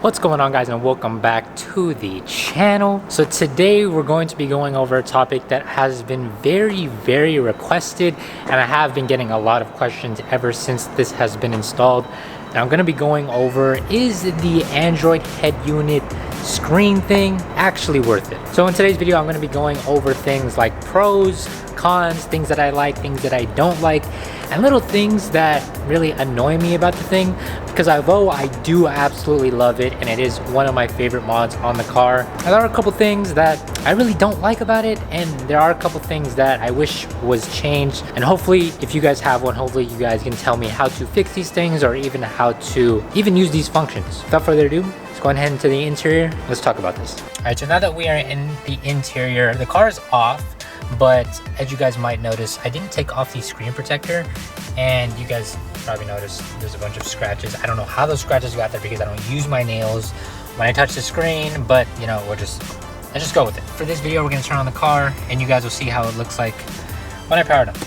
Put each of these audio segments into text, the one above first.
What's going on, guys, and welcome back to the channel. So today we're going to be going over a topic that has been very requested, and I have been getting a lot of questions ever since this has been installed. And I'm going to be going over, is the Android head unit screen thing actually worth it? So in today's video I'm going to be going over things like pros, cons, things that I like, things that I don't like, and little things that really annoy me about the thing, because although I do absolutely love it and it is one of my favorite mods on the car, there are a couple things that I really don't like about it, and there are a couple things that I wish was changed. And hopefully, if you guys have one, hopefully you guys can tell me how to fix these things or even how to use these functions. Without further ado, let's go ahead into the interior. Let's talk about this. All right, so now that we are in the interior, the car is off. But as you guys might notice, I didn't take off the screen protector, and you guys probably noticed there's a bunch of scratches. I don't know how those scratches got there because I don't use my nails when I touch the screen, but you know, let's just go with it. For this video, we're gonna turn on the car and you guys will see how it looks like when I power it up.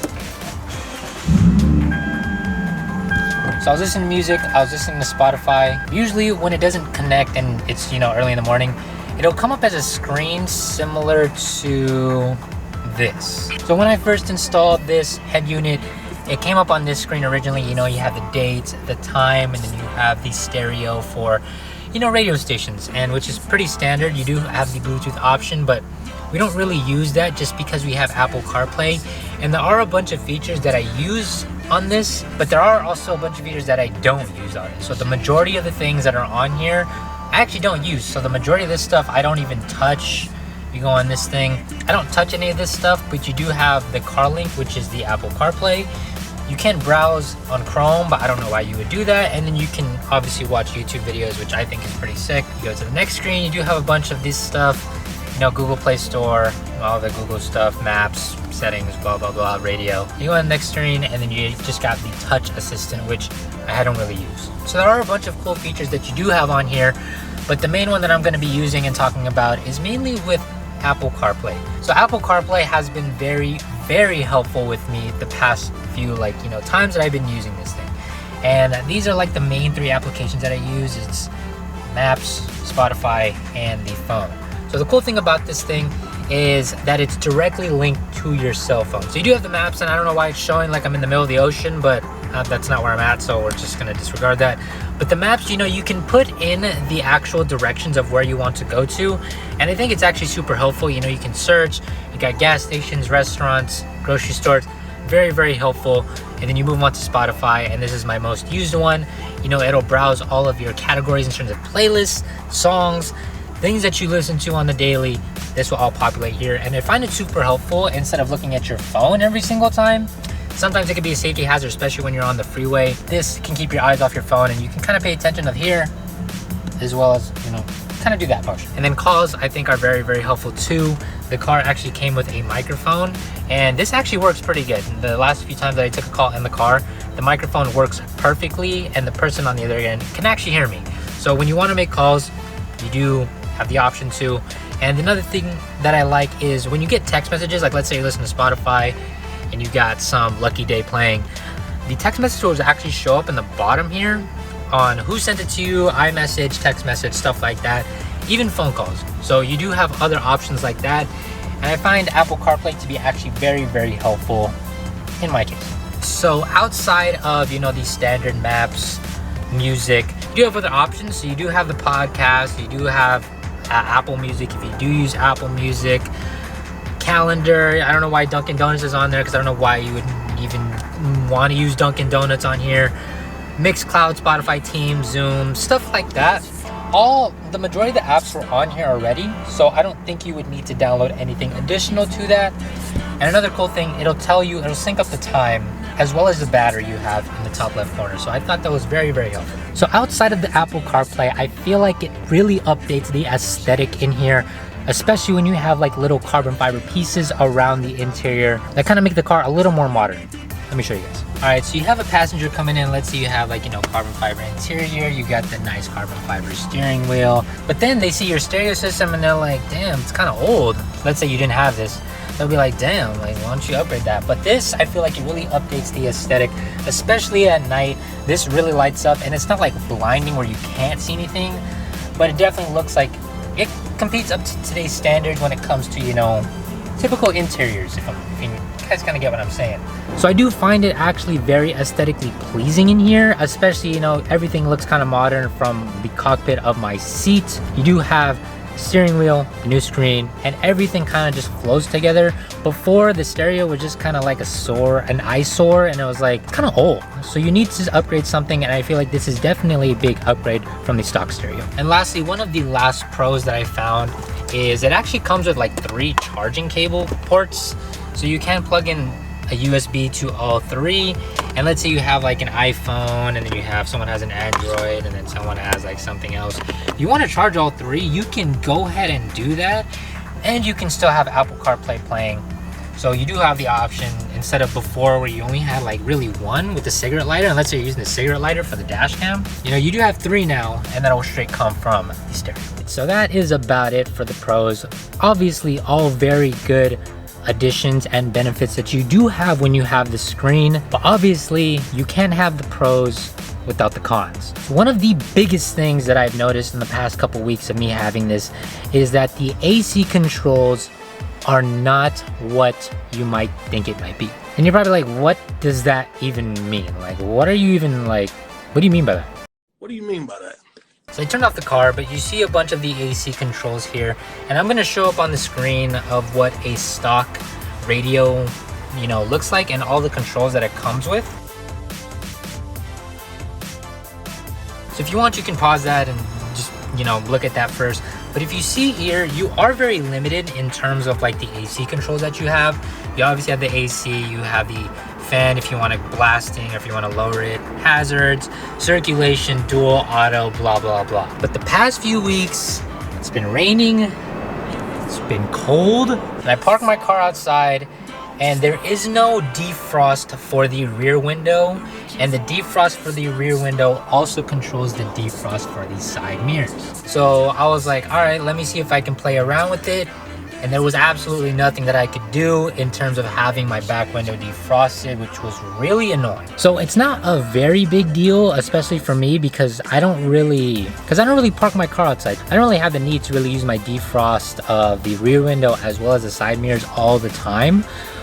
So I was listening to music, I was listening to Spotify. Usually when it doesn't connect and it's, early in the morning, it'll come up as a screen similar to this. So when I first installed this head unit, it came up on this screen originally. You have the date, the time, and then you have the stereo for radio stations, and which is pretty standard. You do have the Bluetooth option, but we don't really use that just because we have Apple Carplay. And there are a bunch of features that I use on this, but there are also a bunch of features that I don't use on it. So the majority of the things that are on here I actually don't use. So the majority of this stuff I don't even touch. You go on this thing, I don't touch any of this stuff, but you do have the CarLink, which is the Apple CarPlay. You can browse on Chrome, but I don't know why you would do that. And then you can obviously watch YouTube videos, which I think is pretty sick. You go to the next screen, you do have a bunch of this stuff, Google Play Store, all the Google stuff, maps, settings, blah, blah, blah, radio. You go on the next screen, and then you just got the touch assistant, which I don't really use. So there are a bunch of cool features that you do have on here, but the main one that I'm gonna be using and talking about is mainly with Apple CarPlay. So Apple CarPlay has been very helpful with me the past few times that I've been using this thing. And these are like the main three applications that I use. It's Maps, Spotify, and the phone. So the cool thing about this thing is that it's directly linked to your cell phone. So you do have the maps, and I don't know why it's showing like I'm in the middle of the ocean, but that's not where I'm at, so we're just gonna disregard that. But the maps, you can put in the actual directions of where you want to go to, and I think it's actually super helpful. You can search, you got gas stations, restaurants, grocery stores, very helpful. And then you move on to Spotify, and this is my most used one. It'll browse all of your categories in terms of playlists, songs, things that you listen to on the daily. This will all populate here, and I find it super helpful. Instead of looking at your phone every single time, sometimes it can be a safety hazard, especially when you're on the freeway. This can keep your eyes off your phone, and you can kind of pay attention of here, as well as, kind of do that function. And then calls, I think, are very helpful too. The car actually came with a microphone, and this actually works pretty good. The last few times that I took a call in the car, the microphone works perfectly, and the person on the other end can actually hear me. So when you want to make calls, you do have the option to. And another thing that I like is when you get text messages, like let's say you listen to Spotify and you got some lucky day playing, the text message will actually show up in the bottom here on who sent it to you, iMessage, text message, stuff like that, even phone calls. So you do have other options like that, and I find Apple CarPlay to be actually very helpful in my case. So outside of these standard maps, music, you do have other options. So you do have the podcast, you do have Apple Music if you do use Apple Music, calendar. I don't know why Dunkin' Donuts is on there, because I don't know why you would even want to use Dunkin' Donuts on here. Mixcloud, Spotify, Teams, Zoom, stuff like that. The majority of the apps were on here already, so I don't think you would need to download anything additional to that. And another cool thing, it'll sync up the time as well as the battery you have in the top left corner. So I thought that was very helpful. So outside of the Apple CarPlay, I feel like it really updates the aesthetic in here, especially when you have like little carbon fiber pieces around the interior that kind of make the car a little more modern. Let me show you guys. All right, so you have a passenger coming in. Let's say you have carbon fiber interior. You got the nice carbon fiber steering wheel, but then they see your stereo system and they're like, damn, it's kind of old. Let's say you didn't have this. They'll be like, damn, why don't you upgrade that? But this, I feel like it really updates the aesthetic, especially at night. This really lights up, and it's not like blinding where you can't see anything. but it definitely looks like it competes up to today's standards when it comes to, you know, typical interiors, if you guys kind of get what I'm saying. So I do find it actually very aesthetically pleasing in here, especially, you know, everything looks kind of modern from the cockpit of my seat. You do have steering wheel, new screen, and everything kind of just flows together. Before, the stereo was just kind of like an eyesore, and it was like kind of old. So you need to upgrade something, and I feel like this is definitely a big upgrade from the stock stereo. And lastly, one of the last pros that I found is it actually comes with like 3 charging cable ports. So you can plug in a USB to all 3, and let's say you have like an iPhone, and then you have someone has an Android, and then someone has like something else. If you want to charge all 3, you can go ahead and do that, and you can still have Apple CarPlay playing. So you do have the option, instead of before where you only had like really 1 with the cigarette lighter, and let's say you're using the cigarette lighter for the dash cam, you know, you do have 3 now, and that will straight come from the stereo. So that is about it for the pros. Obviously all very good additions and benefits that you do have when you have the screen, but obviously you can't have the pros without the cons. So one of the biggest things that I've noticed in the past couple weeks of me having this is that the AC controls are not what you might think it might be. And you're probably like, what does that even mean? Like, what are you even like, what do you mean by that? What do you mean by that? So I turned off the car, but you see a bunch of the AC controls here, and I'm gonna show up on the screen of what a stock radio, you know, looks like, and all the controls that it comes with. So if you want, you can pause that and just, you know, look at that first. But if you see here, you are very limited in terms of like the AC controls that you have. You obviously have the AC, you have the fan if you want it blasting or if you want to lower it, hazards, circulation, dual, auto, blah, blah, blah. But the past few weeks, it's been raining, it's been cold, and I parked my car outside, and there is no defrost for the rear window, and the defrost for the rear window also controls the defrost for the side mirrors. So I was like, all right, let me see if I can play around with it. And there was absolutely nothing that I could do in terms of having my back window defrosted, which was really annoying. So it's not a very big deal, especially for me, because I don't really park my car outside. I don't really have the need to really use my defrost of the rear window as well as the side mirrors all the time.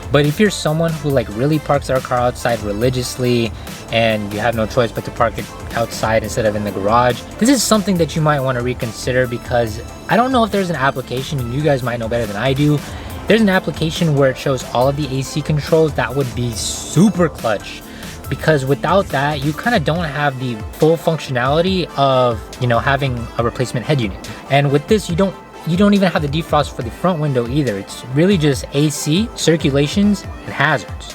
But if you're someone who like really parks their car outside religiously and you have no choice but to park it outside instead of in the garage, this is something that you might want to reconsider, because I don't know if there's an application, and you guys might know better than I do. There's an application where it shows all of the AC controls. That would be super clutch, because without that, you kind of don't have the full functionality of, you know, having a replacement head unit. And with this, you don't even have the defrost for the front window either. It's really just AC, circulations, and hazards.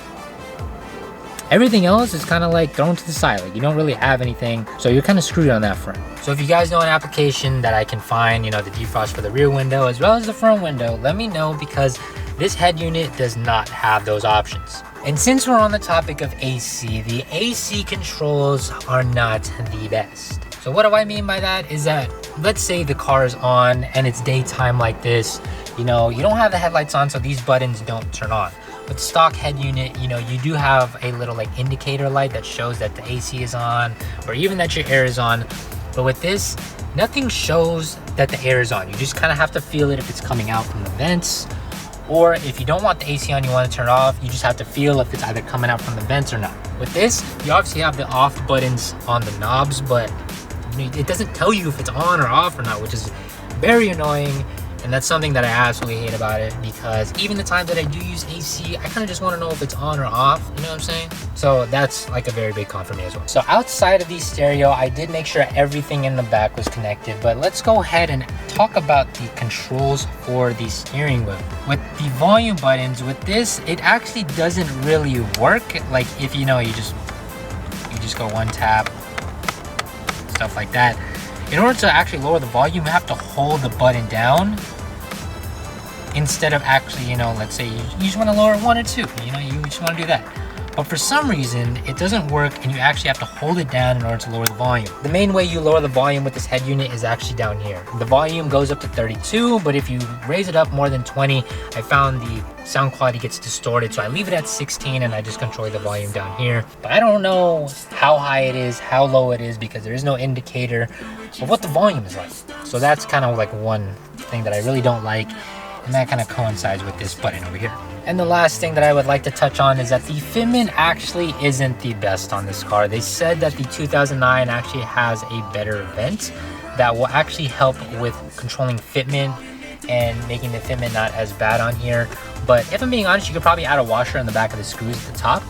Everything else is kind of like thrown to the side. Like, you don't really have anything, so you're kind of screwed on that front. So if you guys know an application that I can find, you know, the defrost for the rear window as well as the front window, let me know, because this head unit does not have those options. And since we're on the topic of AC, the AC controls are not the best. So what do I mean by that is that, let's say the car is on and it's daytime like this, you know, you don't have the headlights on, so these buttons don't turn on. With the stock head unit, you know, you do have a little like indicator light that shows that the AC is on, or even that your air is on. But with this, nothing shows that the air is on. You just kind of have to feel it if it's coming out from the vents, or if you don't want the AC on, you want to turn it off, you just have to feel if it's either coming out from the vents or not. With this, you obviously have the off buttons on the knobs, but it doesn't tell you if it's on or off or not, which is very annoying. And that's something that I absolutely hate about it, because even the times that I do use AC, I kind of just want to know if it's on or off, you know what I'm saying? So that's like a very big con for me as well. So outside of the stereo, I did make sure everything in the back was connected, but let's go ahead and talk about the controls for the steering wheel. With the volume buttons, with this, it actually doesn't really work. Like, if you know, you just go one tap, stuff like that. In order to actually lower the volume, you have to hold the button down instead of actually, you know, let's say you just want to lower 1 or 2, you know, you just want to do that. but for some reason it doesn't work and you actually have to hold it down in order to lower the volume. The main way you lower the volume with this head unit is actually down here. The volume goes up to 32, but if you raise it up more than 20, I found the sound quality gets distorted, so I leave it at 16 and I just control the volume down here. But I don't know how high it is, how low it is, because there is no indicator of what the volume is like. So that's kind of like one thing that I really don't like, and that kind of coincides with this button over here. And the last thing that I would like to touch on is that the fitment actually isn't the best on this car. They said that the 2009 actually has a better vent that will actually help with controlling fitment and making the fitment not as bad on here. But if I'm being honest, you could probably add a washer in the back of the screws at the top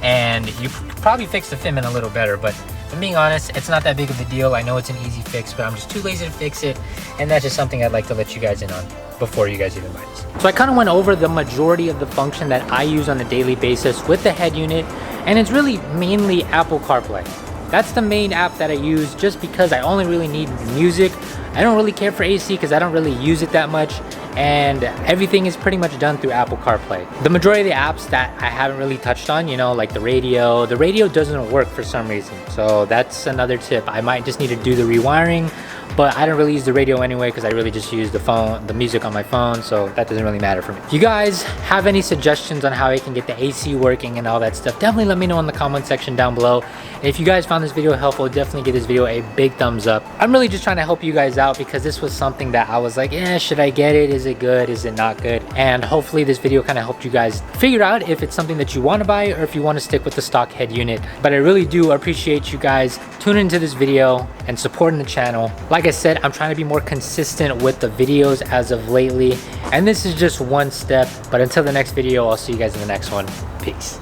and you could probably fix the fitment a little better. But if I'm being honest, it's not that big of a deal. I know it's an easy fix, but I'm just too lazy to fix it, and that's just something I'd like to let you guys in on before you guys even buy this. So I kind of went over the majority of the function that I use on a daily basis with the head unit, and it's really mainly Apple CarPlay. That's the main app that I use just because I only really need music. I don't really care for AC because I don't really use it that much, and everything is pretty much done through Apple CarPlay. The majority of the apps that I haven't really touched on, you know, like the radio doesn't work for some reason. So that's another tip. I might just need to do the rewiring, but I don't really use the radio anyway because I really just use the music on my phone, so that doesn't really matter for me. If you guys have any suggestions on how I can get the AC working and all that stuff, definitely let me know in the comment section down below. And if you guys found this video helpful, definitely give this video a big thumbs up. I'm really just trying to help you guys out because this was something that I was like, yeah, should I get it? Is it good? Is it not good? And hopefully this video kind of helped you guys figure out if it's something that you want to buy or if you want to stick with the stock head unit. But I really do appreciate you guys tuning into this video and supporting the channel. Like I said, I'm trying to be more consistent with the videos as of lately, and this is just one step. But until the next video, I'll see you guys in the next one. Peace.